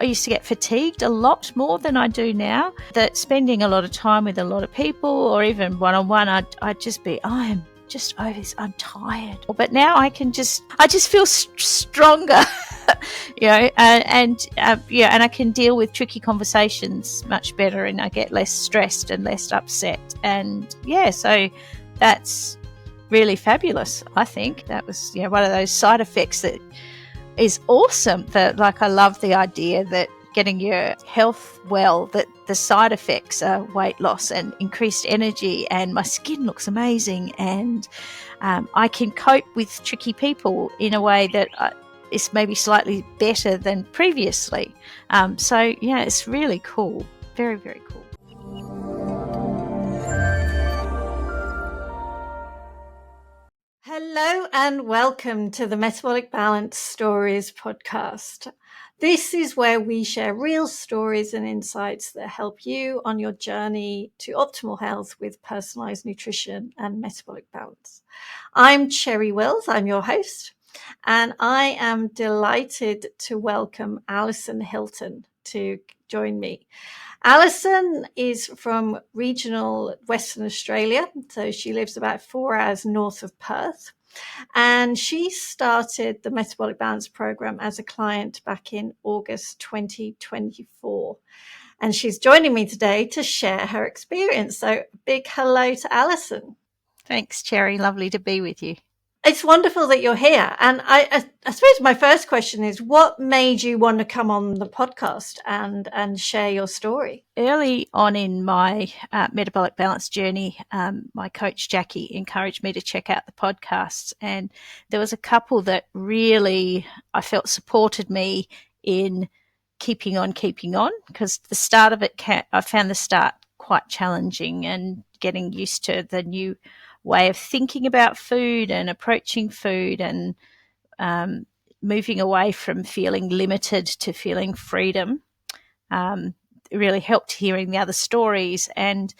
I used to get fatigued a lot more than I do now. That spending a lot of time with a lot of people or even one-on-one, I'd just be, I'm just over this, I'm tired. But now I just feel stronger, and I can deal with tricky conversations much better, and I get less stressed and less upset. And so that's really fabulous. I think that was one of those side effects that is awesome. That I love the idea that getting your health well, that the side effects are weight loss and increased energy, and my skin looks amazing, and I can cope with tricky people in a way that is maybe slightly better than previously. It's really cool. Very, very cool. Hello and welcome to the Metabolic Balance Stories podcast. This is where we share real stories and insights that help you on your journey to optimal health with personalised nutrition and metabolic balance. I'm Cherry Wills, I'm your host, and I am delighted to welcome Alison Hilton to join me. Alison is from regional Western Australia, so she lives about 4 hours north of Perth. And she started the Metabolic Balance program as a client back in August 2024. And she's joining me today to share her experience. So big hello to Alison. Thanks, Cherry. Lovely to be with you. It's wonderful that you're here. And I suppose my first question is, what made you want to come on the podcast and share your story? Early on in my metabolic balance journey, my coach Jackie encouraged me to check out the podcasts. And there was a couple that really, I felt, supported me in keeping on, because the start of it, I found the start quite challenging, and getting used to the new way of thinking about food and approaching food, and moving away from feeling limited to feeling freedom. It really helped hearing the other stories. And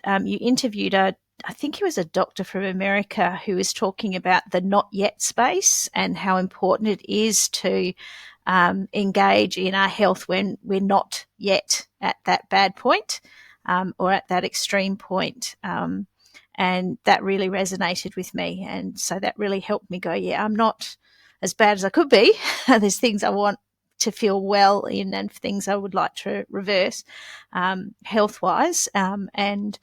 you interviewed I think he was a doctor from America, who was talking about the not yet space and how important it is to engage in our health when we're not yet at that bad point or at that extreme point. And that really resonated with me. And so that really helped me go, I'm not as bad as I could be. There's things I want to feel well in, and things I would like to reverse health-wise. And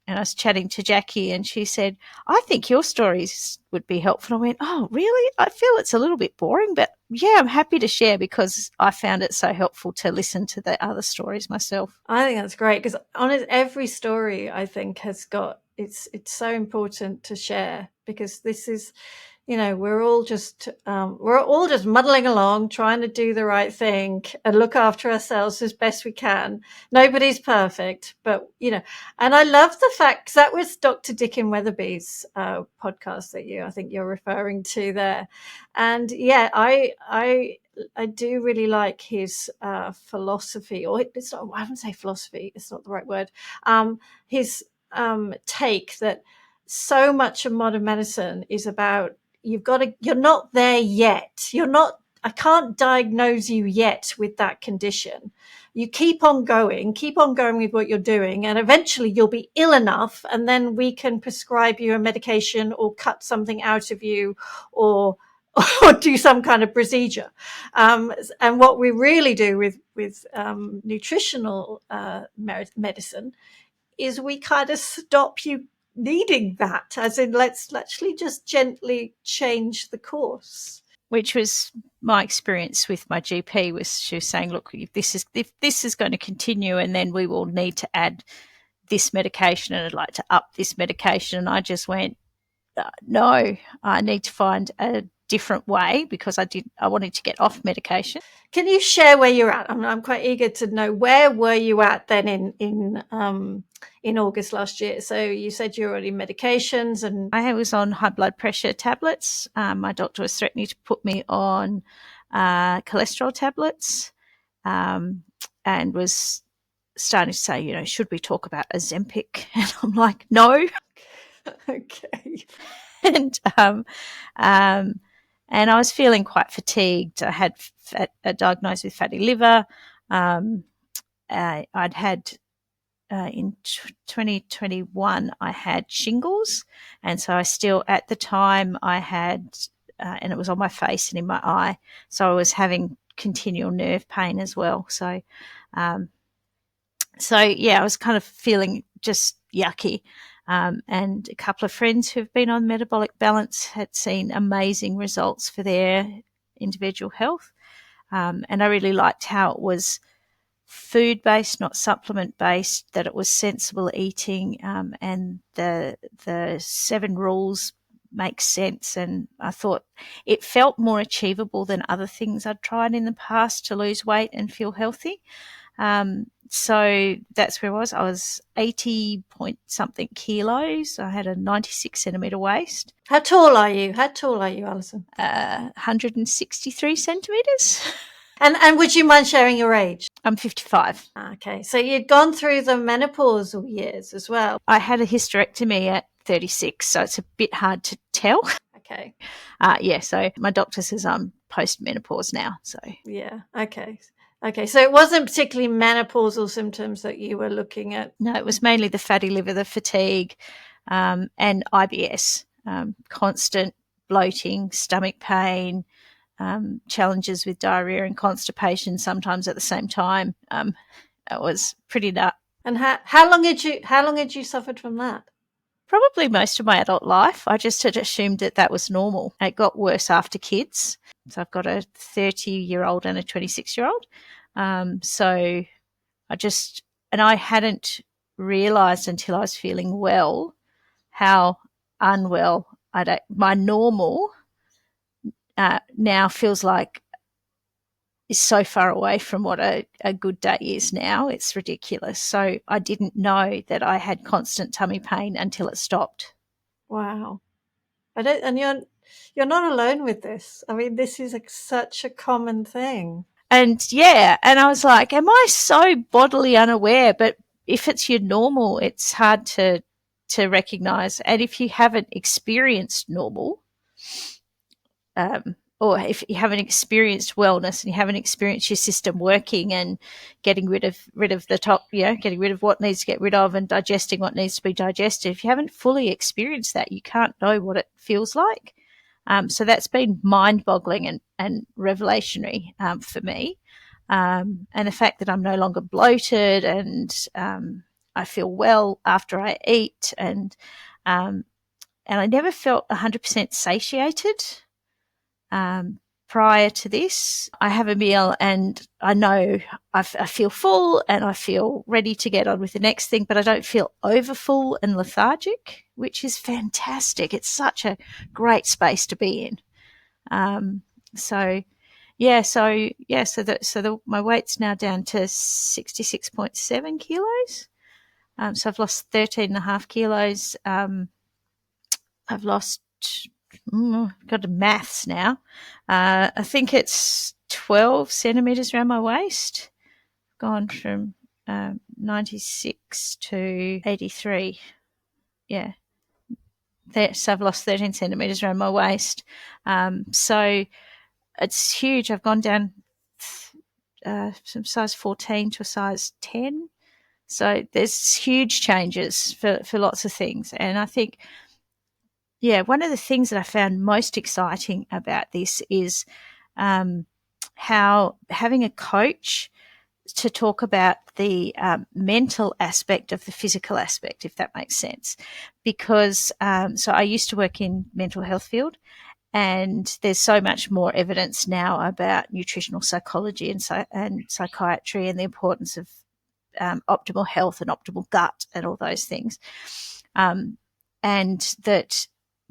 I was chatting to Jackie, and she said, I think your stories would be helpful. I went, oh, really? I feel it's a little bit boring, but I'm happy to share, because I found it so helpful to listen to the other stories myself. I think that's great, because every story, I think, has got, it's so important to share, because this is, we're all just muddling along, trying to do the right thing and look after ourselves as best we can. Nobody's perfect, but, and I love the fact, because that was Dr. Dickon Weatherby's podcast that I think you're referring to there. And I do really like his philosophy, or it's not, I wouldn't say philosophy, it's not the right word. His take that so much of modern medicine is about, you're not there yet. I can't diagnose you yet with that condition. You keep on going with what you're doing, and eventually you'll be ill enough, and then we can prescribe you a medication or cut something out of you, or do some kind of procedure. And what we really do with nutritional medicine is we kind of stop you needing that, as in let's actually just gently change the course. Which was my experience with my GP. Was she was saying, look, if this is going to continue, and then we will need to add this medication, and I'd like to up this medication. And I just went, no, I need to find a different way, because I wanted to get off medication. Can you share where you're at? I'm quite eager to know, where were you at then in August last year? So you said you were on medications, and I was on high blood pressure tablets. My doctor was threatening to put me on cholesterol tablets, and was starting to say, should we talk about Ozempic? And I'm like, no. Okay. And And I was feeling quite fatigued. I had diagnosed with fatty liver. I'd had in 2021, I had shingles. And so I still, at the time, I had, and it was on my face and in my eye. So I was having continual nerve pain as well. So, yeah, I was kind of feeling just yucky. And a couple of friends who've been on Metabolic Balance had seen amazing results for their individual health. And I really liked how it was food-based, not supplement-based, that it was sensible eating, and the 7 rules make sense. And I thought it felt more achievable than other things I'd tried in the past to lose weight and feel healthy. So that's where I was. I was 80 point something kilos. I had a 96 centimetre waist. How tall are you? Alison? 163 centimetres. And would you mind sharing your age? I'm 55. Okay, so you'd gone through the menopausal years as well. I had a hysterectomy at 36, so it's a bit hard to tell. Okay. So my doctor says I'm post-menopause now. So yeah, okay. So it wasn't particularly menopausal symptoms that you were looking at? No, it was mainly the fatty liver, the fatigue, and IBS, constant bloating, stomach pain, challenges with diarrhea and constipation sometimes at the same time. It was pretty nut. And how long had you suffered from that? Probably most of my adult life. I just had assumed that was normal. It got worse after kids. So I've got a 30-year-old and a 26-year-old. So I hadn't realised until I was feeling well how unwell my normal now feels like is so far away from what a good day is now. It's ridiculous. So I didn't know that I had constant tummy pain until it stopped. Wow. And you're not alone with this. I mean, this is such a common thing. And I was like, am I so bodily unaware? But if it's your normal, it's hard to recognize. And if you haven't experienced normal, or if you haven't experienced wellness and you haven't experienced your system working and getting rid of the top, getting rid of what needs to get rid of and digesting what needs to be digested, if you haven't fully experienced that, you can't know what it feels like. So that's been mind-boggling and revelationary for me. And the fact that I'm no longer bloated and I feel well after I eat, and I never felt 100% satiated. Prior to this, I have a meal and I know I feel full and I feel ready to get on with the next thing, but I don't feel overfull and lethargic, which is fantastic. It's such a great space to be in. My weight's now down to 66.7 kilos. So I've lost 13.5 kilos. I've lost, got to maths now. I think it's 12 centimetres around my waist. Gone from 96 to 83. Yeah. So I've lost 13 centimetres around my waist. So it's huge. I've gone down from size 14 to a size 10. So there's huge changes for lots of things. And I think, one of the things that I found most exciting about this is how having a coach to talk about the mental aspect of the physical aspect, if that makes sense. Because so I used to work in mental health field, and there's so much more evidence now about nutritional psychology and psychiatry and the importance of optimal health and optimal gut and all those things.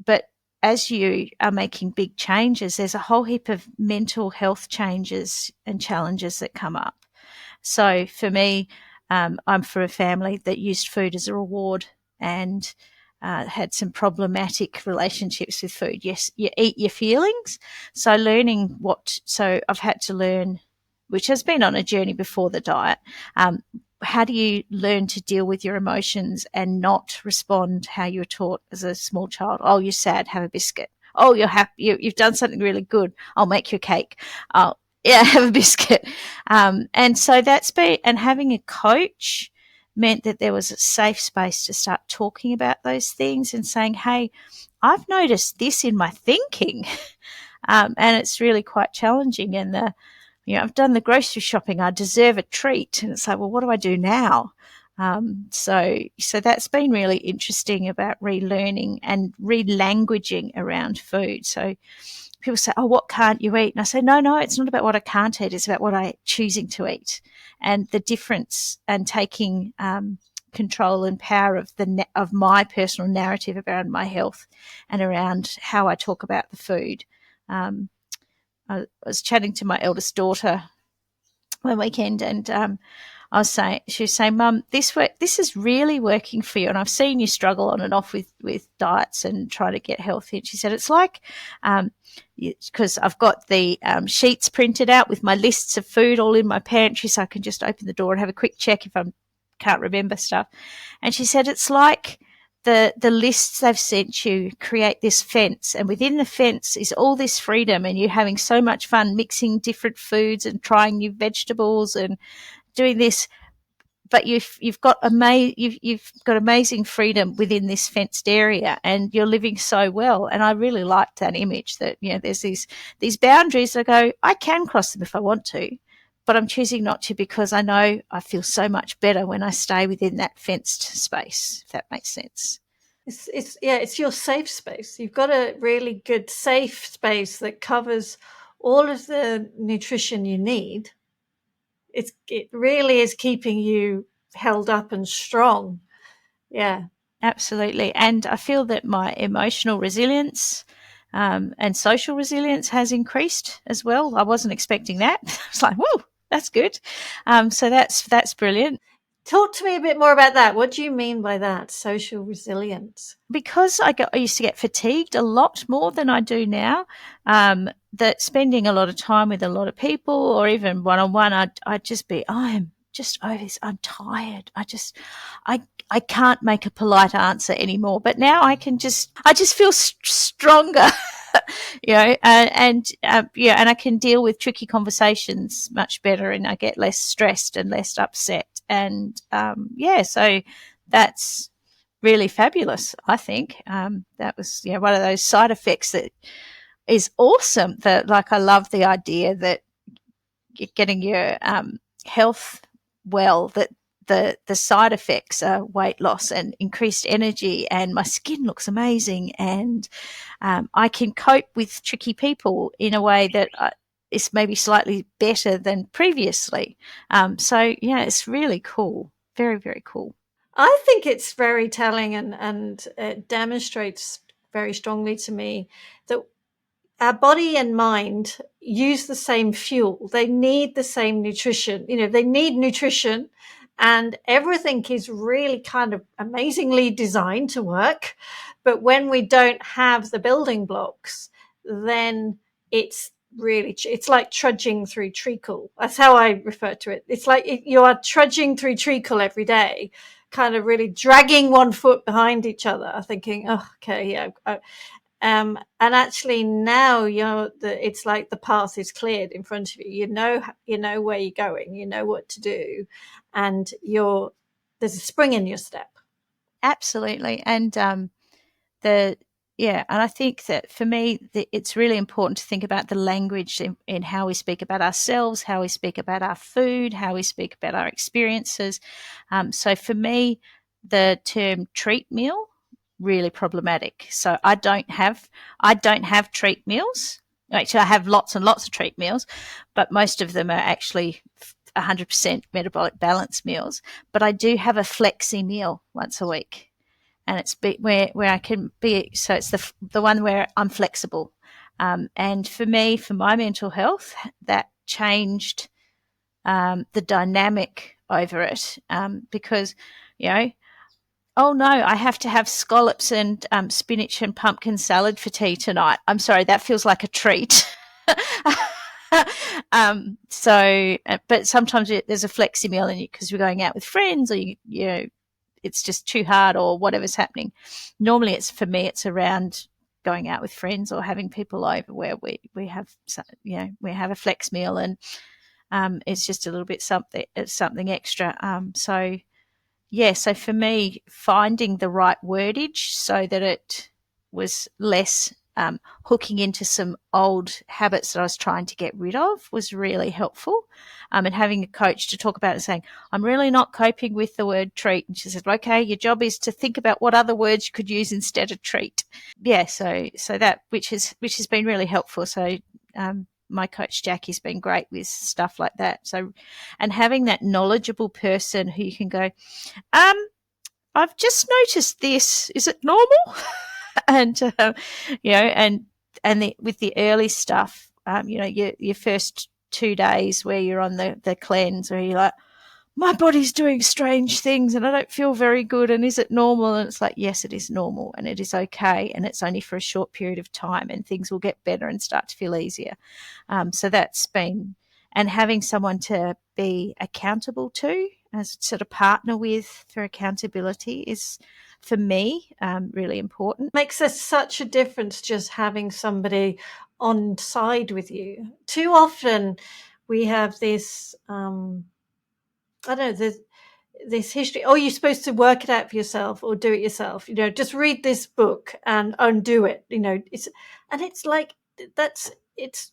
But as you are making big changes, there's a whole heap of mental health changes and challenges that come up. So for me, I'm from a family that used food as a reward and had some problematic relationships with food. Yes, you eat your feelings. So I've had to learn, which has been on a journey before the diet, how do you learn to deal with your emotions and not respond how you were taught as a small child? Oh, you're sad, have a biscuit. oh, you're happy, you've done something really good, I'll make you a cake. I'll, yeah, have a biscuit. And so that's been, and having a coach meant that there was a safe space to start talking about those things and saying, hey, I've noticed this in my thinking. And it's really quite challenging. And I've done the grocery shopping. I deserve a treat. And it's like, well, what do I do now? So that's been really interesting about relearning and relanguaging around food. So people say, oh, what can't you eat? And I say, no, it's not about what I can't eat. It's about what I'm choosing to eat, and the difference, and taking control and power of my personal narrative around my health and around how I talk about the food. I was chatting to my eldest daughter one weekend, and she was saying, Mum, this is really working for you, and I've seen you struggle on and off with diets and trying to get healthy. And she said, it's like, because I've got the sheets printed out with my lists of food all in my pantry, so I can just open the door and have a quick check if I can't remember stuff. And she said, it's like the lists they've sent you create this fence, and within the fence is all this freedom, and you're having so much fun mixing different foods and trying new vegetables and doing this, but you've got amazing freedom within this fenced area, and you're living so well. And I really liked that image that, there's these boundaries that I go, I can cross them if I want to, but I'm choosing not to, because I know I feel so much better when I stay within that fenced space, if that makes sense. It's your safe space. You've got a really good safe space that covers all of the nutrition you need. It really is keeping you held up and strong. Yeah. Absolutely. And I feel that my emotional resilience and social resilience has increased as well. I wasn't expecting that. I was like, whoa, that's good. So that's brilliant. Talk to me a bit more about that. What do you mean by that, social resilience? Because I used to get fatigued a lot more than I do now, that spending a lot of time with a lot of people, or even one-on-one, I'd just be, I'm just over this. I'm tired. I can't make a polite answer anymore. But now I just feel stronger, and I can deal with tricky conversations much better, and I get less stressed and less upset. And so that's really fabulous, I think. That was one of those side effects that is awesome. That, like, I love the idea that you're getting your health well, that the side effects are weight loss and increased energy, and my skin looks amazing, and I can cope with tricky people in a way that is maybe slightly better than previously. It's really cool. Very, very cool. I think it's very telling, and it demonstrates very strongly to me that our body and mind use the same fuel. They need the same nutrition. They need nutrition, and everything is really kind of amazingly designed to work. But when we don't have the building blocks, then it's like trudging through treacle. That's how I refer to it. It's like you are trudging through treacle every day, kind of really dragging one foot behind each other, thinking, oh, okay, yeah. And actually now, it's like the path is cleared in front of you. You know where you're going, you know what to do, and there's a spring in your step. Absolutely. And and I think that for me, it's really important to think about the language in how we speak about ourselves, how we speak about our food, how we speak about our experiences. So for me, the term treat meal, really problematic. So I don't have treat meals. Actually, I have lots and lots of treat meals, but most of them are actually 100% metabolic balance meals. But I do have a flexi meal once a week, and it's where I can be. So it's the one where I'm flexible. And for me, for my mental health, that changed the dynamic over it, because oh no, I have to have scallops and spinach and pumpkin salad for tea tonight. I'm sorry, that feels like a treat. But sometimes there's a flexi meal in it because we're going out with friends, or it's just too hard, or whatever's happening. Normally, for me, it's around going out with friends or having people over where we have, we have a flex meal, and it's just a little bit something extra. So for me, finding the right wordage so that it was less hooking into some old habits that I was trying to get rid of was really helpful. And having a coach to talk about it and saying, I'm really not coping with the word treat. And she said, okay, your job is to think about what other words you could use instead of treat. Yeah, so that which has been really helpful. So my coach Jackie's been great with stuff like that. So, and having that knowledgeable person who you can go, I've just noticed this. Is it normal? And with the early stuff, your first 2 days where you're on the cleanse, where you're like, my body's doing strange things and I don't feel very good. And is it normal? And it's like, yes, it is normal and it is okay. And it's only for a short period of time and things will get better and start to feel easier. So that's been, and having someone to be accountable to, as sort of partner with for accountability is, for me, really important. Makes such a difference just having somebody on side with you. Too often we have this, I don't know, this history. Oh, you're supposed to work it out for yourself or do it yourself. Just read this book and undo it. It's like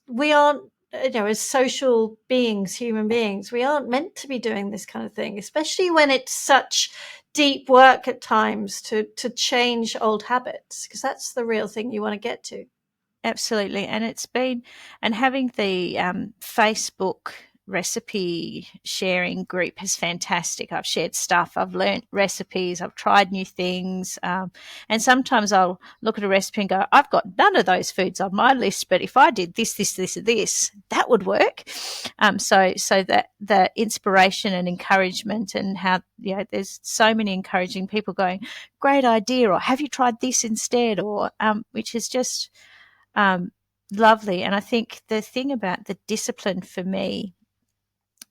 we aren't. As social beings, human beings, we aren't meant to be doing this kind of thing, especially when it's such deep work at times to change old habits, because that's the real thing you want to get to. Absolutely. And having the Facebook recipe sharing group is fantastic. I've shared stuff, I've learnt recipes, I've tried new things. And sometimes I'll look at a recipe and go, I've got none of those foods on my list, but if I did this, that would work. So that the inspiration and encouragement, and how, there's so many encouraging people going, great idea, or have you tried this instead, or which is just lovely. And I think the thing about the discipline for me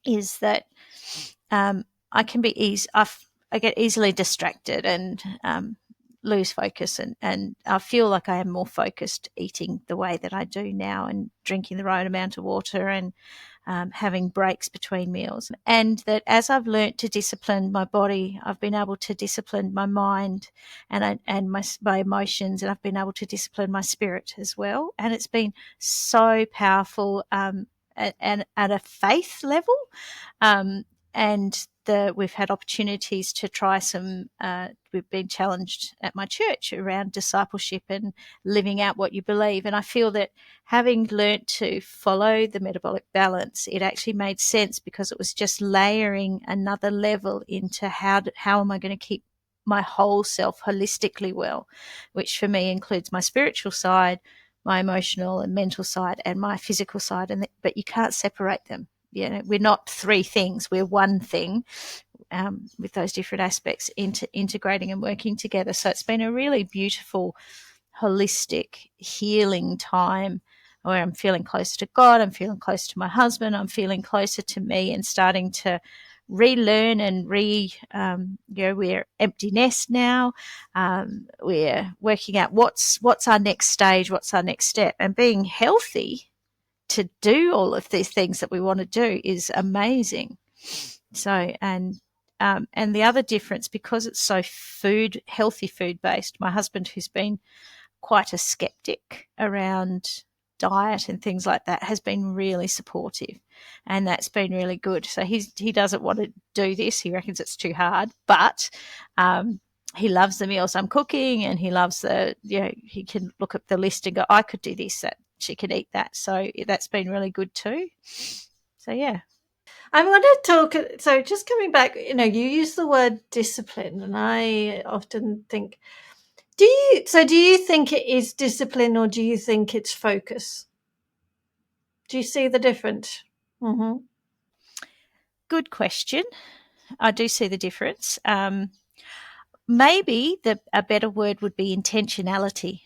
is that I can be I get easily distracted and lose focus, and I feel like I am more focused eating the way that I do now and drinking the right amount of water and having breaks between meals. And that as I've learnt to discipline my body, I've been able to discipline my mind and my emotions, and I've been able to discipline my spirit as well. And it's been so powerful and at a faith level. And we've had opportunities to try some, we've been challenged at my church around discipleship and living out what you believe. And I feel that having learnt to follow the metabolic balance, it actually made sense, because it was just layering another level into how am I going to keep my whole self holistically well, which for me includes my spiritual side, my emotional and mental side, and my physical side. But you can't separate them. We're not three things, we're one thing, with those different aspects integrating and working together. So it's been a really beautiful, holistic, healing time where I'm feeling closer to God, I'm feeling closer to my husband, I'm feeling closer to me, and starting to relearn and we're empty nest now. We're working out what's our next stage, what's our next step, and being healthy to do all of these things that we want to do is amazing. So, and the other difference, because it's so healthy food based, my husband, who's been quite a skeptic around diet and things like that, has been really supportive, and that's been really good. So he doesn't want to do this. He reckons it's too hard, but he loves the meals I'm cooking, and he loves he can look at the list and go, I could do this, that she can eat that. So that's been really good too. So yeah. I'm going to talk. So just coming back, you use the word discipline, and I often think, do you think it is discipline, or do you think it's focus? Do you see the difference? Mm-hmm. Good question. I do see the difference. Maybe a better word would be intentionality.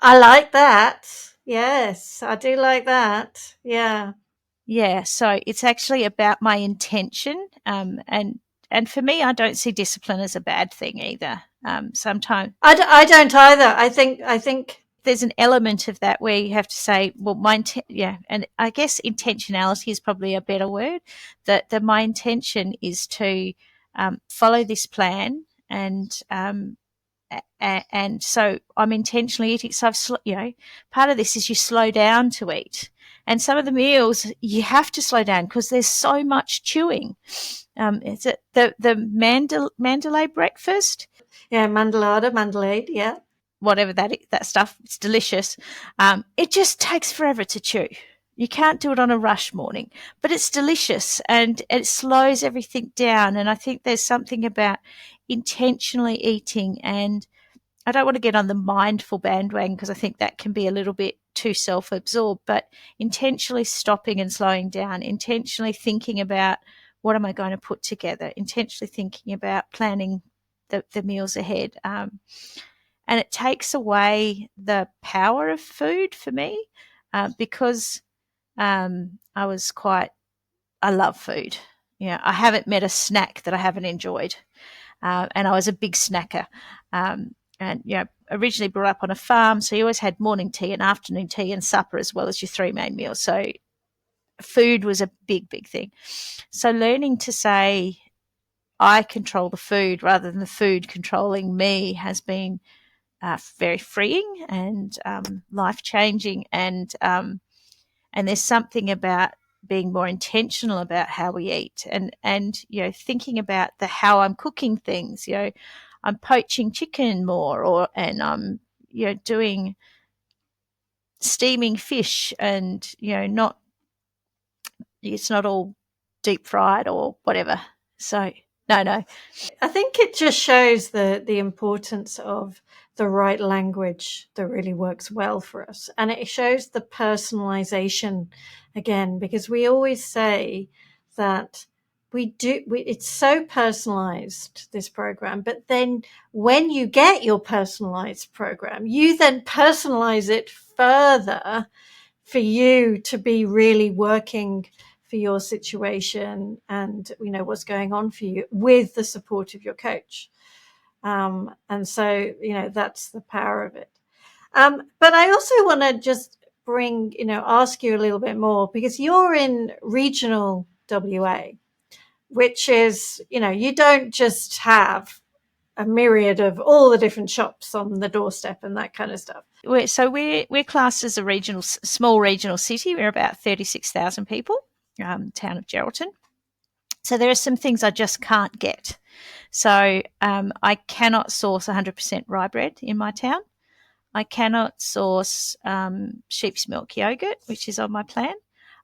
I like that. Yes, I do like that. Yeah. Yeah, so it's actually about my intention, and for me, I don't see discipline as a bad thing either. Sometimes I don't either. I think there's an element of that where you have to say, well, and I guess intentionality is probably a better word. That my intention is to follow this plan, and so I'm intentionally eating. So part of this is you slow down to eat, and some of the meals you have to slow down because there's so much chewing. It's the Mandalay breakfast. Yeah, Mandalade, yeah. Whatever that stuff, it's delicious. It just takes forever to chew. You can't do it on a rush morning, but it's delicious and it slows everything down. And I think there's something about intentionally eating, and I don't want to get on the mindful bandwagon because I think that can be a little bit too self-absorbed, but intentionally stopping and slowing down, intentionally thinking about what am I going to put together, intentionally thinking about planning the meals ahead. And it takes away the power of food for me because I love food. I haven't met a snack that I haven't enjoyed. And I was a big snacker. And originally brought up on a farm, so you always had morning tea and afternoon tea and supper as well as your three main meals. So food was a big, big thing. So learning to say I control the food rather than the food controlling me has been very freeing and life-changing. And there's something about being more intentional about how we eat and thinking about how I'm cooking things. I'm poaching chicken more, and I'm doing steaming fish, and not it's not all deep fried or whatever. So no. I think it just shows the importance of the right language that really works well for us. And it shows the personalization again, because we always say that it's so personalized, this program, but then when you get your personalized program, you then personalize it further for you to be really working for your situation and what's going on for you with the support of your coach. And so that's the power of it. But I also want to just ask you a little bit more, because you're in regional WA, which is you don't just have a myriad of all the different shops on the doorstep and that kind of stuff. We're classed as a small regional city. We're about 36,000 people, town of Geraldton. So there are some things I just can't get. So I cannot source 100% rye bread in my town. I cannot source sheep's milk yogurt, which is on my plan.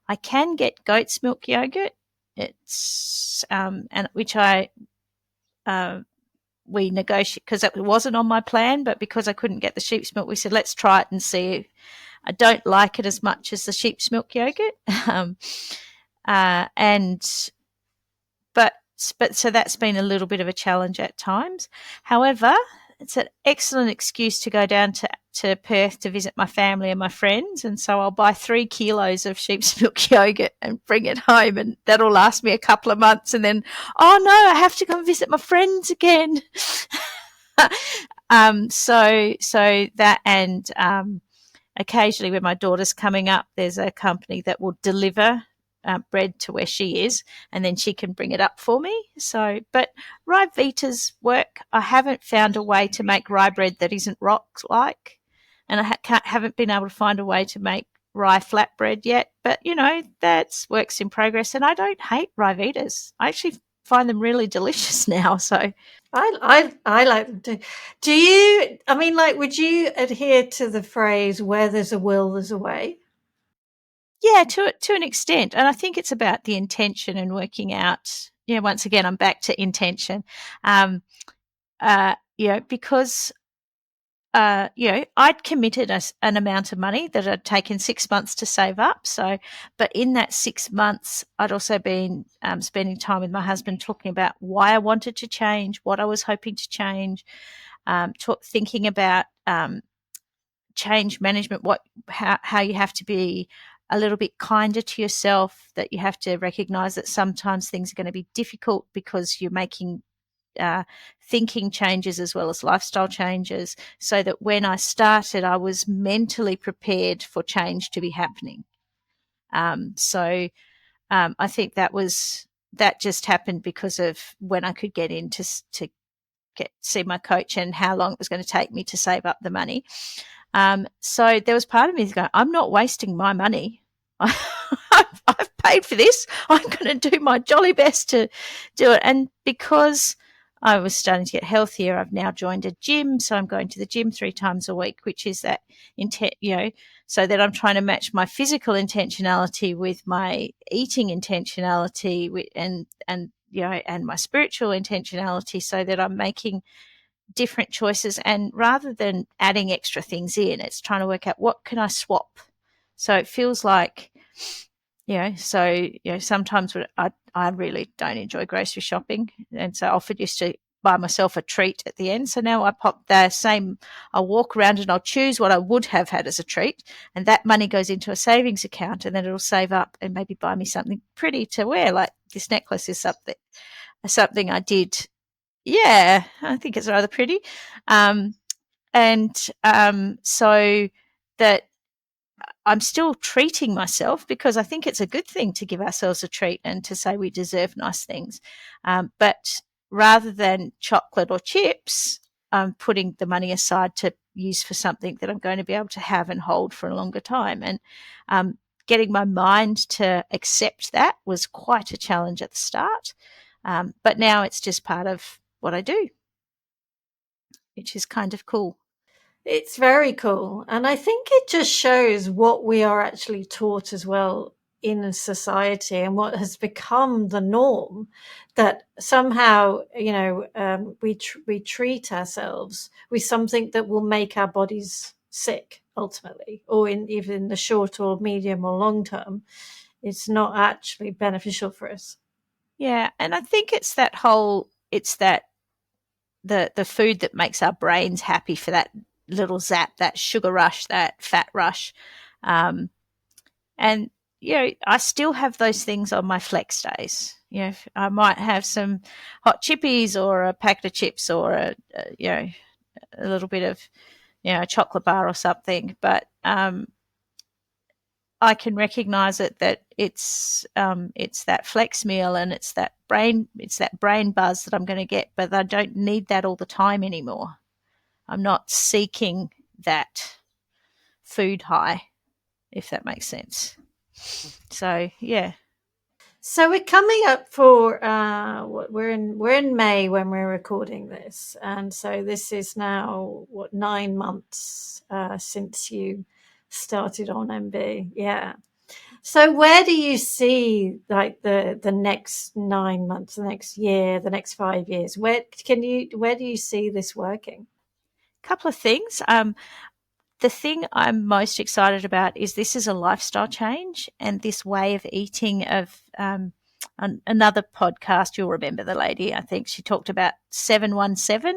I can get goat's milk yogurt. It's and which we negotiate because it wasn't on my plan, but because I couldn't get the sheep's milk, we said let's try it and see. I don't like it as much as the sheep's milk yogurt, but so that's been a little bit of a challenge at times. However, it's an excellent excuse to go down to Perth to visit my family and my friends, and so I'll buy 3 kilos of sheep's milk yogurt and bring it home, and that'll last me a couple of months, and then oh no, I have to come visit my friends again. So that, and occasionally when my daughter's coming up, there's a company that will deliver bread to where she is, and then she can bring it up for me. So, but rye vitas work. I haven't found a way to make rye bread that isn't rock-like, and I haven't been able to find a way to make rye flatbread yet. But that's works in progress, and I don't hate rye vitas. I actually find them really delicious now. So I like them too. Do you? I mean, would you adhere to the phrase "where there's a will, there's a way"? Yeah, to an extent. And I think it's about the intention and working out. Once again, I'm back to intention. Because I'd committed an amount of money that I'd taken 6 months to save up. So, but in that 6 months, I'd also been spending time with my husband talking about why I wanted to change, what I was hoping to change, thinking about change management, how you have to be a little bit kinder to yourself, that you have to recognize that sometimes things are going to be difficult because you're making thinking changes as well as lifestyle changes, so that when I started, I was mentally prepared for change to be happening. I think that just happened because of when I could get in to see my coach and how long it was going to take me to save up the money. So there was part of me going, I'm not wasting my money. I've paid for this. I'm going to do my jolly best to do it. And because I was starting to get healthier, I've now joined a gym. So I'm going to the gym 3 times a week, which is that intent, so that I'm trying to match my physical intentionality with my eating intentionality and my spiritual intentionality, so that I'm making different choices. And rather than adding extra things in, it's trying to work out what can I swap. So it feels like, sometimes I really don't enjoy grocery shopping. And so I often used to buy myself a treat at the end. So now I pop the same, I'll walk around and I'll choose what I would have had as a treat. And that money goes into a savings account, and then it'll save up and maybe buy me something pretty to wear. Like this necklace is something I did. Yeah, I think it's rather pretty. So that I'm still treating myself, because I think it's a good thing to give ourselves a treat and to say we deserve nice things. But rather than chocolate or chips, I'm putting the money aside to use for something that I'm going to be able to have and hold for a longer time. And getting my mind to accept that was quite a challenge at the start. But now it's just part of what I do, which is kind of cool. It's very cool. And I think it just shows what we are actually taught as well in a society, and what has become the norm, that somehow, we treat ourselves with something that will make our bodies sick ultimately, or even in the short or medium or long term. It's not actually beneficial for us. Yeah. And I think it's that the food that makes our brains happy for that little zap, that sugar rush, that fat rush. And, I still have those things on my flex days. I might have some hot chippies or a packet of chips or a little bit of, a chocolate bar or something. But I can recognize that it's that flex meal, and it's that brain buzz that I'm going to get, but I don't need that all the time anymore. I'm not seeking that food high, if that makes sense. So yeah. So we're coming up for we're in May when we're recording this, and so this is now 9 months since you started on MB. Yeah. So where do you see, like, the next 9 months, the next year, the next 5 years? Where do you see this working? Couple of things. The thing I'm most excited about is this is a lifestyle change, and this way of eating of another podcast. You'll remember the lady. I think she talked about 7-1-7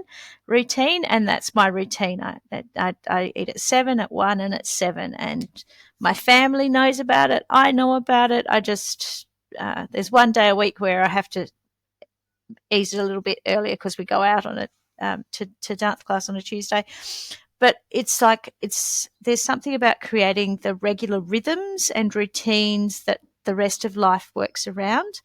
routine, and that's my routine. I eat at 7, at 1, and at 7, and my family knows about it. I know about it. I just there's one day a week where I have to ease it a little bit earlier because we go out on it to dance class on a Tuesday. But it's like there's something about creating the regular rhythms and routines that the rest of life works around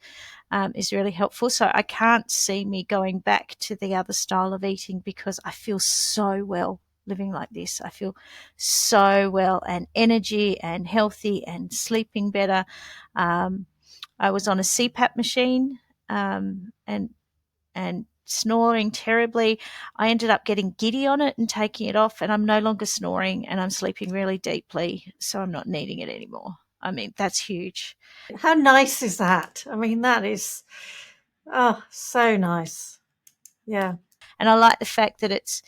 is really helpful. So I can't see me going back to the other style of eating, because I feel so well living like this. I feel so well, and energy and healthy and sleeping better. I was on a CPAP machine and snoring terribly. I ended up getting giddy on it and taking it off, and I'm no longer snoring, and I'm sleeping really deeply, so I'm not needing it anymore. I mean, that's huge. How nice is that? I mean, that is, oh, so nice. Yeah. And I like the fact that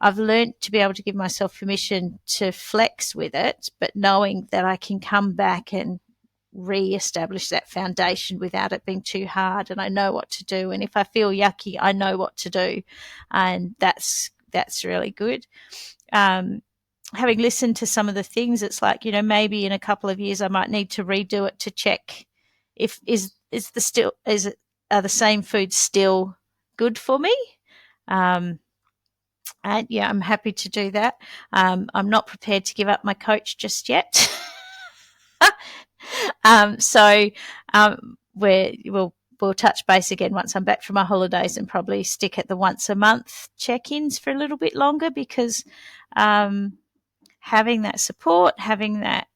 I've learned to be able to give myself permission to flex with it, but knowing that I can come back and re-establish that foundation without it being too hard, and I know what to do, and if I feel yucky, I know what to do, and that's really good. Having listened to some of the things, it's like, maybe in a couple of years I might need to redo it to check if are the same foods still good for me. And yeah, I'm happy to do that. I'm not prepared to give up my coach just yet. So we'll touch base again once I'm back from my holidays, and probably stick at the once a month check-ins for a little bit longer, because having that support, having that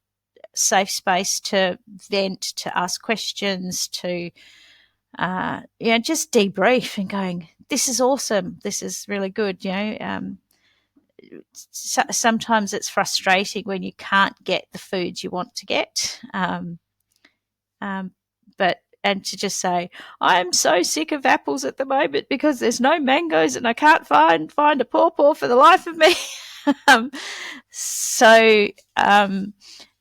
safe space to vent, to ask questions, to just debrief and going, this is awesome, this is really good. Sometimes it's frustrating when you can't get the foods you want to get. But and to just say, I'm so sick of apples at the moment because there's no mangoes and I can't find a pawpaw for the life of me. So and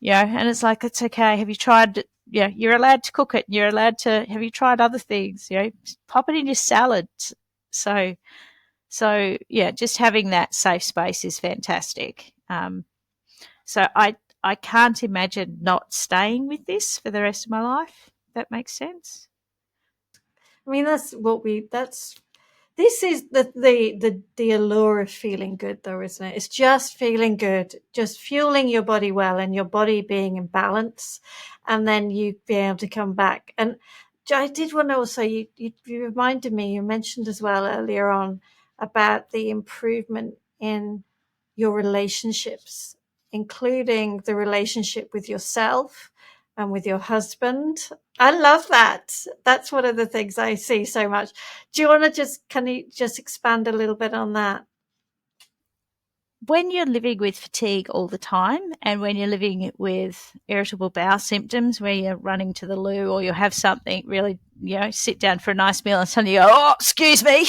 it's like, it's okay. Have you tried it? Yeah, you're allowed to cook it. You're allowed to. Have you tried other things? Pop it in your salad. So yeah, just having that safe space is fantastic. So I can't imagine not staying with this for the rest of my life. That makes sense. I mean, this is the allure of feeling good, though, isn't it? It's just feeling good, just fueling your body well, and your body being in balance, and then you be able to come back. And I did want to also, you reminded me, you mentioned as well earlier on about the improvement in your relationships, including the relationship with yourself and with your husband. I love that. That's one of the things I see so much. Do you want to can you just expand a little bit on that? When you're living with fatigue all the time, and when you're living with irritable bowel symptoms, where you're running to the loo, or you have something really, sit down for a nice meal and suddenly you go, oh, excuse me,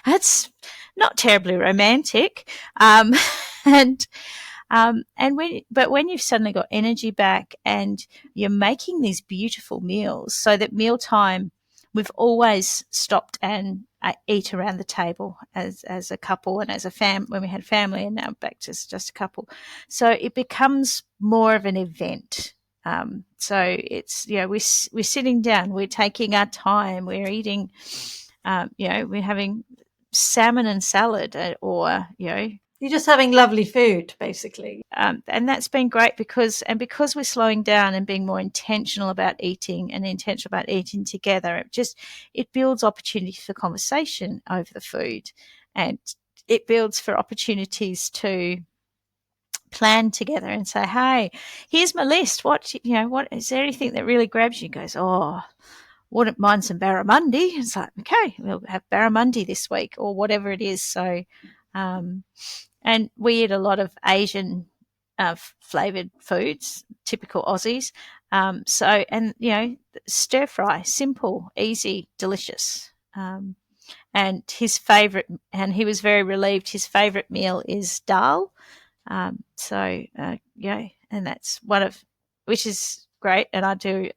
that's not terribly romantic. And when you've suddenly got energy back and you're making these beautiful meals, so that mealtime, we've always stopped and eat around the table as a couple and as a when we had family, and now back to just a couple. So it becomes more of an event. So it's, we're sitting down, we're taking our time, we're eating, we're having salmon and salad, or You're just having lovely food, basically. and that's been great because we're slowing down and being more intentional about eating, and intentional about eating together. It builds opportunity for conversation over the food, and it builds for opportunities to plan together and say, hey, here's my list. What is there anything that really grabs you? He goes, oh, wouldn't mind some barramundi. It's like, okay, we'll have barramundi this week, or whatever it is. So, and we eat a lot of Asian flavoured foods, typical Aussies. Stir fry, simple, easy, delicious. And his favourite, and he was very relieved, his favourite meal is dal. And that's which is great. And I do,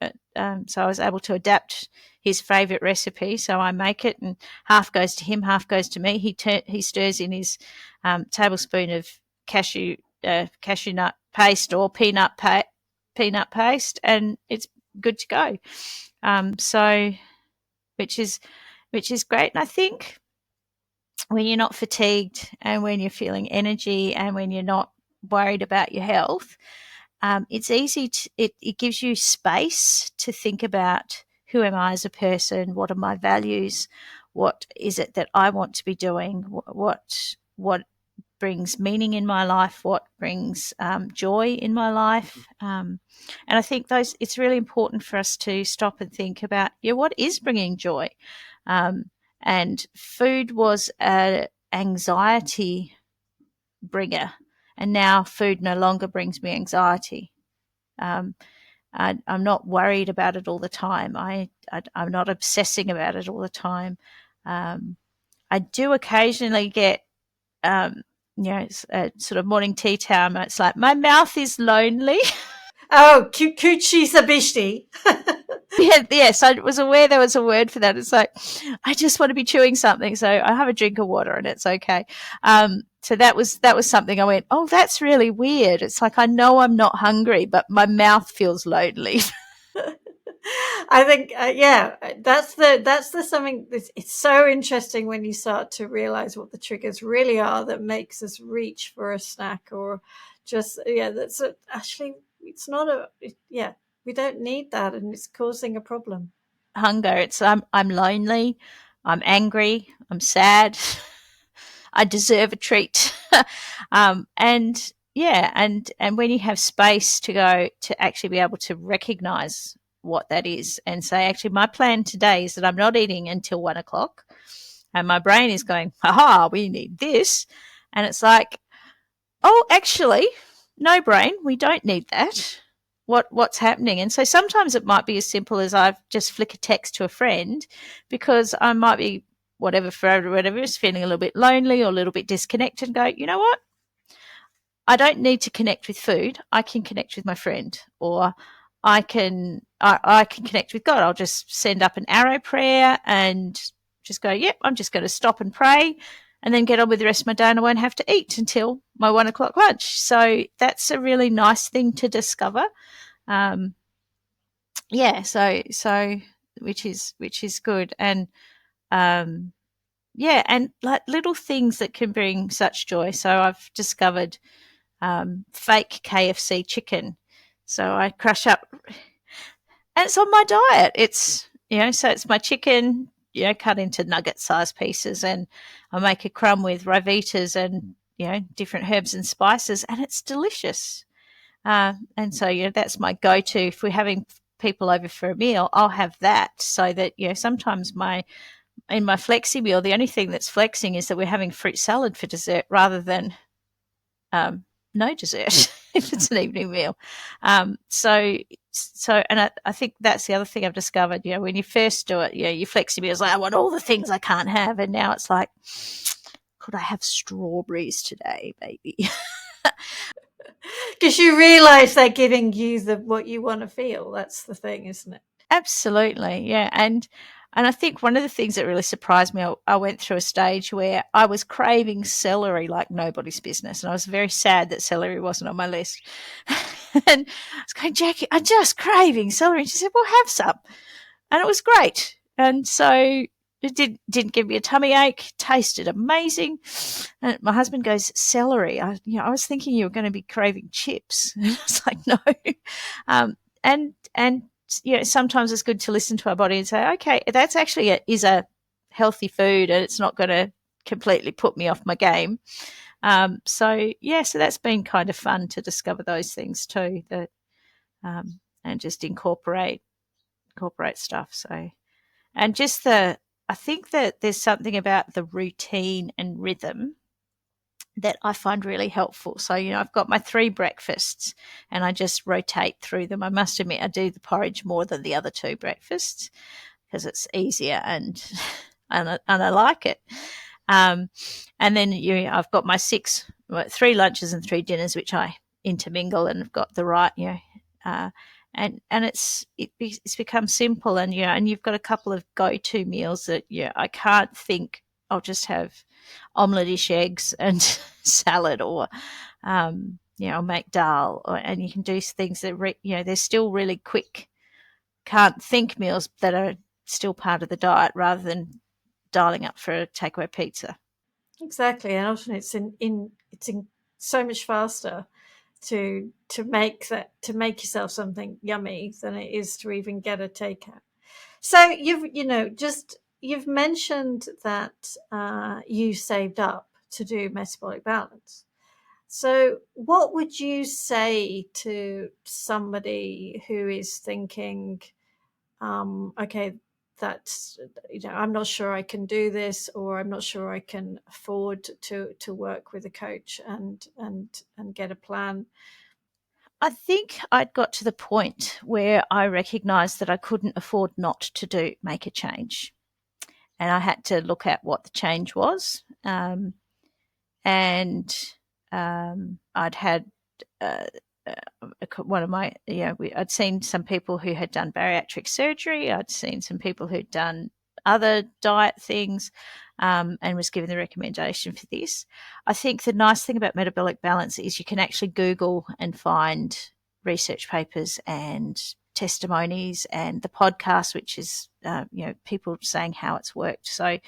so I was able to adapt his favourite recipe. So I make it, and half goes to him, half goes to me. He stirs in his tablespoon of cashew nut paste, or peanut paste, and it's good to go. So which is great. And I think when you're not fatigued, and when you're feeling energy, and when you're not worried about your health, it's easy it gives you space to think about, who am I as a person? What are my values? What is it that I want to be doing? What brings meaning in my life? What brings joy in my life? And I think it's really important for us to stop and think about, what is bringing joy? And food was an anxiety bringer, and now food no longer brings me anxiety. I'm not worried about it all the time. I'm not obsessing about it all the time. I do occasionally get, it's a sort of morning tea time. It's like, my mouth is lonely. Oh, coochie sabishti. Yes, I was aware there was a word for that. It's like, I just want to be chewing something, so I have a drink of water and it's okay. So that was something I went, oh, that's really weird. It's like, I know I'm not hungry, but my mouth feels lonely. I think, yeah, that's the something it's so interesting when you start to realize what the triggers really are that makes us reach for a snack, or just, yeah, actually, it's not yeah, we don't need that, and it's causing a problem. Hunger. It's I'm lonely, I'm angry, I'm sad. I deserve a treat. And yeah, and when you have space to go to actually be able to recognize what that is and say, actually, my plan today is that I'm not eating until 1 o'clock, and my brain is going, haha, we need this, and it's like, oh, actually, no, brain, we don't need that. What's happening? And so sometimes it might be as simple as I've just flick a text to a friend because I might be whatever is feeling a little bit lonely or a little bit disconnected, and go, you know what? I don't need to connect with food. I can connect with my friend, or I can connect with God. I'll just send up an arrow prayer and just go, yep, I'm just going to stop and pray and then get on with the rest of my day, and I won't have to eat until my 1 o'clock lunch. So that's a really nice thing to discover. Um, yeah, so which is good. And yeah, and like little things that can bring such joy. So I've discovered fake KFC chicken. So I crush up, and it's on my diet. It's, so it's my chicken, cut into nugget sized pieces, and I make a crumb with Rivitas and different herbs and spices, and it's delicious. And so that's my go to if we're having people over for a meal. I'll have that, so that sometimes in my flexi meal, the only thing that's flexing is that we're having fruit salad for dessert rather than no dessert if it's an evening meal. And I think that's the other thing I've discovered. When you first do it, your flexi meal is like, I want all the things I can't have, and now it's like, could I have strawberries today, baby? Because you realize they're giving you what you want to feel. That's the thing, isn't it? Absolutely, yeah. And I think one of the things that really surprised me, I went through a stage where I was craving celery like nobody's business, and I was very sad that celery wasn't on my list. And I was going, Jackie, I'm just craving celery. And she said, well, have some. And it was great. And so it didn't give me a tummy ache, tasted amazing. And my husband goes, celery. I was thinking you were going to be craving chips. And I was like, no. And sometimes it's good to listen to our body and say, okay, that's actually is a healthy food, and it's not going to completely put me off my game. So that's been kind of fun to discover those things too, that and just incorporate stuff. So, and just I think that there's something about the routine and rhythm that I find really helpful. So, I've got my 3 breakfasts and I just rotate through them. I must admit, I do the porridge more than the other 2 breakfasts because it's easier and I like it. And then I've got my 3 lunches and 3 dinners, which I intermingle, and I've got the right, and it's become simple, and and you've got a couple of go-to meals that I can't think I'll just have omelette-ish eggs and salad, or I'll make dal, and you can do things that they're still really quick, can't think meals that are still part of the diet, rather than dialing up for a takeaway pizza. Exactly, and often it's in so much faster to make yourself something yummy than it is to even get a takeout. So you've mentioned that you saved up to do metabolic balance. So what would you say to somebody who is thinking, okay, that's, I'm not sure I can do this, or I'm not sure I can afford to work with a coach and get a plan? I think I'd got to the point where I recognised that I couldn't afford not to make a change, and I had to look at what the change was. And I'd had one of my, I'd seen some people who had done bariatric surgery. I'd seen some people who'd done other diet things, and was given the recommendation for this. I think the nice thing about metabolic balance is you can actually Google and find research papers and testimonies, and the podcast, which is people saying how it's worked. So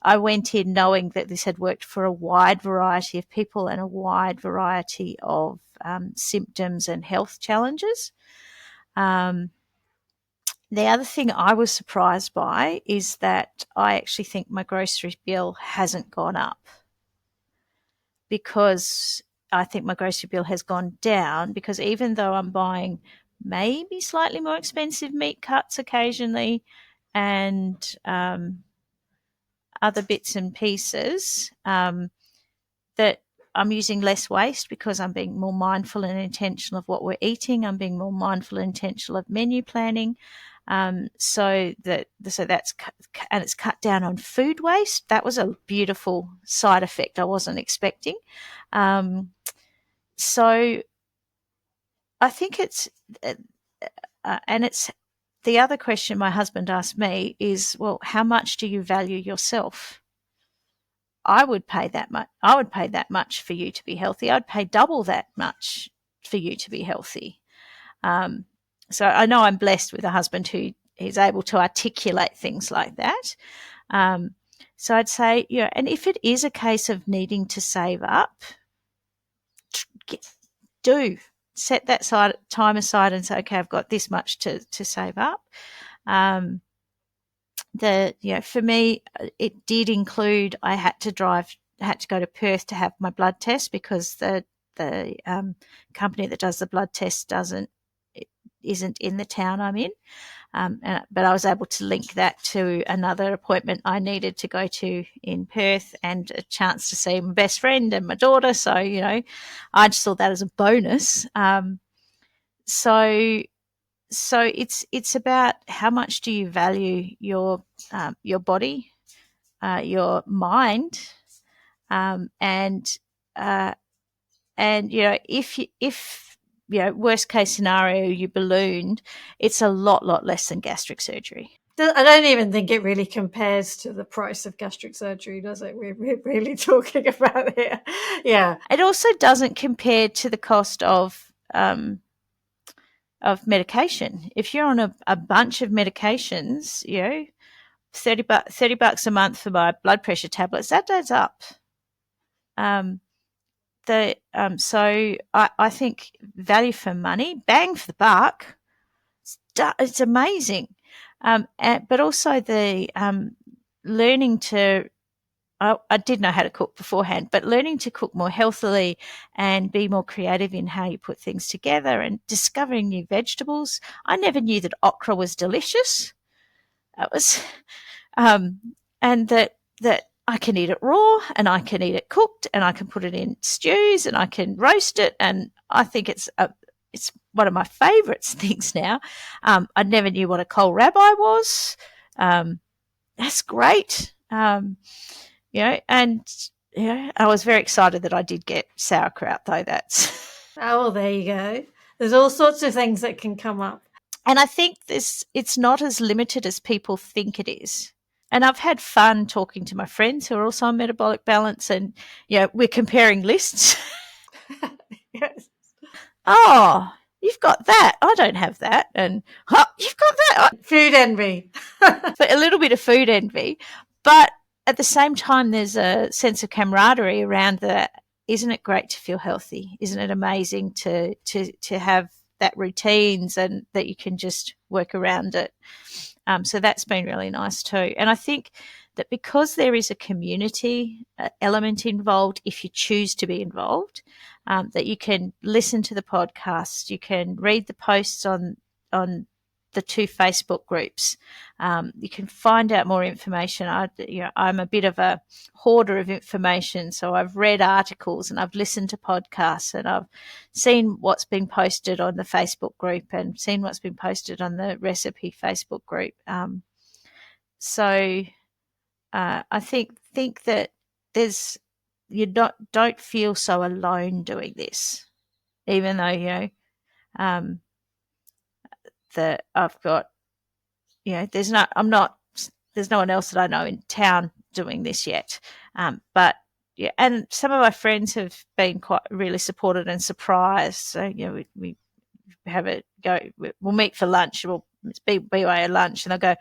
I went in knowing that this had worked for a wide variety of people and a wide variety of symptoms and health challenges. The other thing I was surprised by is that I actually think my grocery bill hasn't gone up, because I think my grocery bill has gone down, because even though I'm buying maybe slightly more expensive meat cuts occasionally and other bits and pieces, that I'm using less waste because I'm being more mindful and intentional of what we're eating. I'm being more mindful and intentional of menu planning. So that's and it's cut down on food waste. That was a beautiful side effect I wasn't expecting. So I think it's and it's the other question my husband asked me is, well, how much do you value yourself? I would pay that much. I would pay that much for you to be healthy. I'd pay double that much for you to be healthy. So I know I'm blessed with a husband who is able to articulate things like that. So I'd say, and if it is a case of needing to save up, set that time aside and say, okay, I've got this much to save up. For me, it did include, I had to go to Perth to have my blood test, because the company that does the blood test isn't in the town I'm in. But I was able to link that to another appointment I needed to go to in Perth, and a chance to see my best friend and my daughter. So, I just saw that as a bonus. So it's about how much do you value your body, your mind, and if worst case scenario you ballooned, it's a lot less than gastric surgery. I don't even think it really compares to the price of gastric surgery, does it? We're really talking about here. Yeah. It also doesn't compare to the cost of medication. If you're on a bunch of medications, $30 a month for my blood pressure tablets, that adds up. So I think value for money, bang for the buck, it's amazing. But also the learning to, I did know how to cook beforehand, but learning to cook more healthily and be more creative in how you put things together, and discovering new vegetables. I never knew that okra was delicious. That was, and that I can eat it raw, and I can eat it cooked, and I can put it in stews, and I can roast it, and I think it's one of my favourite things now. I never knew what a kohlrabi was. That's great. And I was very excited that I did get sauerkraut, though. Oh, there you go. There's all sorts of things that can come up. And I think it's not as limited as people think it is. And I've had fun talking to my friends who are also on Metabolic Balance, and we're comparing lists. Yes. Oh, you've got that. I don't have that. And you've got that. Food envy. But a little bit of food envy. But at the same time, there's a sense of camaraderie around that. Isn't it great to feel healthy? Isn't it amazing to have that routines and that you can just work around it? So that's been really nice too. And I think that because there is a community element involved, if you choose to be involved, that you can listen to the podcast, you can read the posts on the 2 Facebook groups, you can find out more information. I'm a bit of a hoarder of information, so I've read articles and I've listened to podcasts, and I've seen what's been posted on the Facebook group and seen what's been posted on the recipe Facebook group. So I think that don't feel so alone doing this, even though that I've got, there's no one else that I know in town doing this yet. But yeah, and some of my friends have been quite really supported and surprised. So, have a go. We'll meet for lunch. We'll be away at lunch, and I go,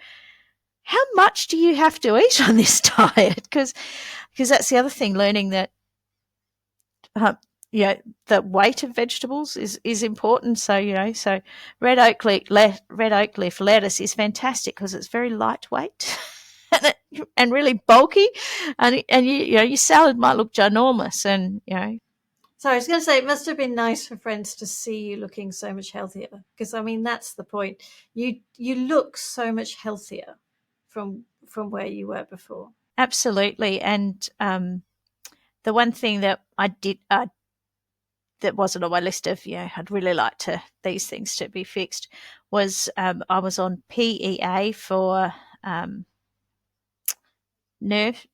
how much do you have to eat on this diet? Because that's the other thing, learning that you know, the weight of vegetables is important. So so red oak leaf lettuce is fantastic because it's very lightweight and really bulky, and your salad might look ginormous, and So I was going to say, it must have been nice for friends to see you looking so much healthier, because I mean that's the point. You look so much healthier from where you were before. absolutely. And the one thing that I did that wasn't on my list of I'd really like these things to be fixed was I was on PEA for nerve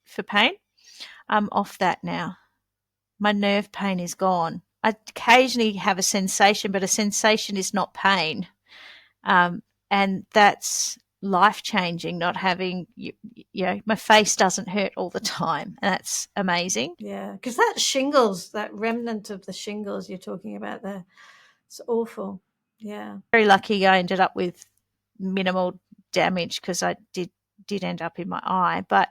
for pain. I'm off that now. My nerve pain is gone. I occasionally have a sensation, but a sensation is not pain. And that's life changing, not having, my face doesn't hurt all the time. And that's amazing. Yeah, because that shingles, that remnant of the shingles you're talking about there, it's awful. Yeah. Very lucky I ended up with minimal damage because I did end up in my eye. But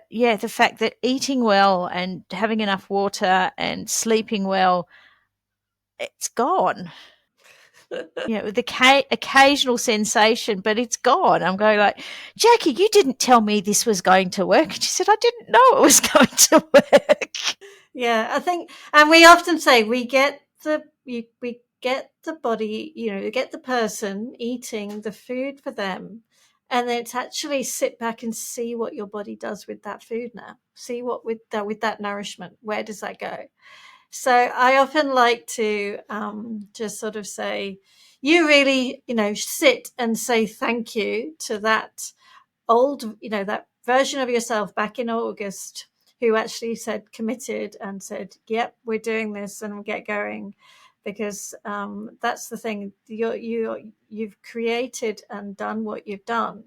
yeah, the fact that eating well and having enough water and sleeping well, it's gone. With the occasional sensation, but it's gone. I'm going like, Jackie, you didn't tell me this was going to work. And she said, I didn't know it was going to work. Yeah, I think, and we often say we get the body, you get the person eating the food for them, and then it's actually sit back and see what your body does with that food now. See what with that nourishment, where does that go? So I often like to just sort of say, you really, sit and say thank you to that old, that version of yourself back in August who actually committed and said, yep, we're doing this and get going. Because that's the thing, you've created and done what you've done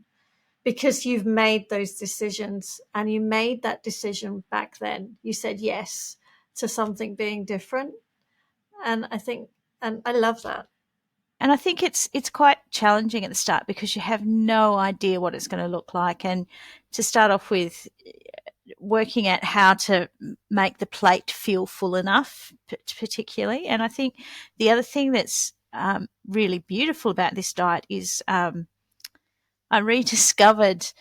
because you've made those decisions, and you made that decision back then. You said yes to something being different. And I love that. And I think it's quite challenging at the start because you have no idea what it's going to look like. And to start off with, working at how to make the plate feel full enough, particularly. And I think the other thing that's really beautiful about this diet is I rediscovered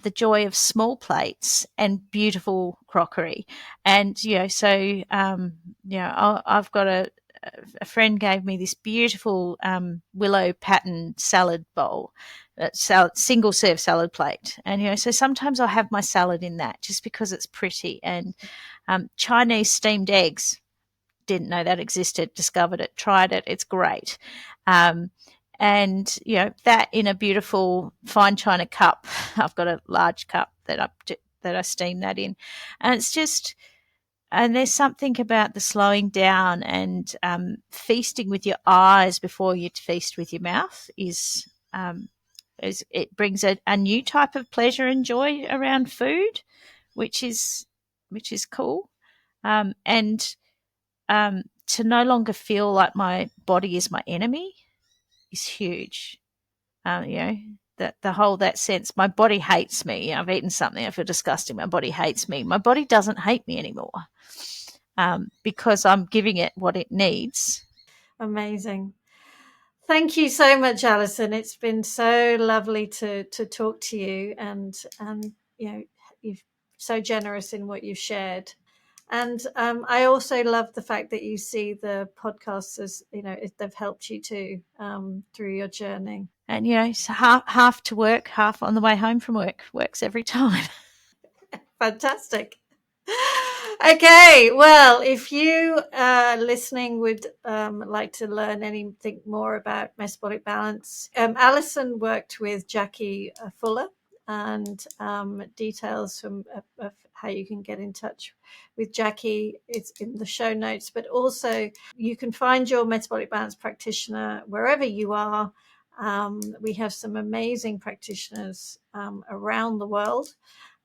the joy of small plates and beautiful crockery. And, I've got a friend gave me this beautiful willow pattern salad bowl, single serve salad plate. And, so sometimes I'll have my salad in that just because it's pretty. And Chinese steamed eggs, didn't know that existed, discovered it, tried it. It's great. And that in a beautiful fine china cup. I've got a large cup that I steam that in, and it's just, and there's something about the slowing down and feasting with your eyes before you feast with your mouth is it brings a new type of pleasure and joy around food, which is cool, and to no longer feel like my body is my enemy is huge. That that sense, my body hates me. I've eaten something, I feel disgusting. My body hates me. My body doesn't hate me anymore because I'm giving it what it needs. Amazing. Thank you so much, Alison. It's been so lovely to talk to you, and you're so generous in what you've shared. And I also love the fact that you see the podcasts as, they've helped you too through your journey. And so half to work, half on the way home from work. Works every time. Fantastic. Okay, well, if you listening would like to learn anything more about metabolic balance, Alison worked with Jackie Fuller, and details of how you can get in touch with Jackie, it's in the show notes. But also you can find your metabolic balance practitioner wherever you are. We have some amazing practitioners around the world,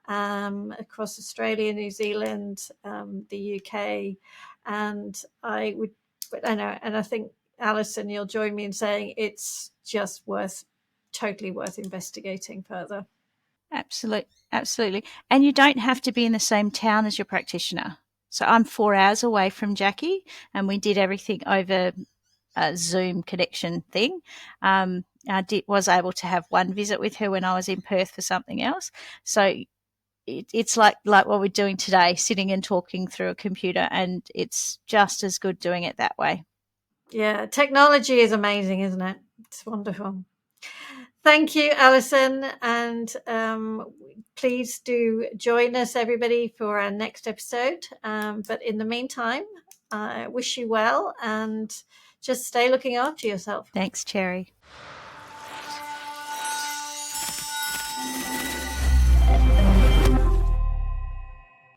across Australia, New Zealand, the UK. And I would I know, and I think, Alison, you'll join me in saying it's just totally worth investigating further. Absolutely. And you don't have to be in the same town as your practitioner. So I'm 4 hours away from Jackie, and we did everything over a Zoom connection thing. Was able to have one visit with her when I was in Perth for something else. So it's like what we're doing today, sitting and talking through a computer, and it's just as good doing it that way. Yeah, technology is amazing, isn't it? It's wonderful. Thank you, Alison, and please do join us, everybody, for our next episode. But in the meantime, I wish you well, and just stay looking after yourself. Thanks, Cherry.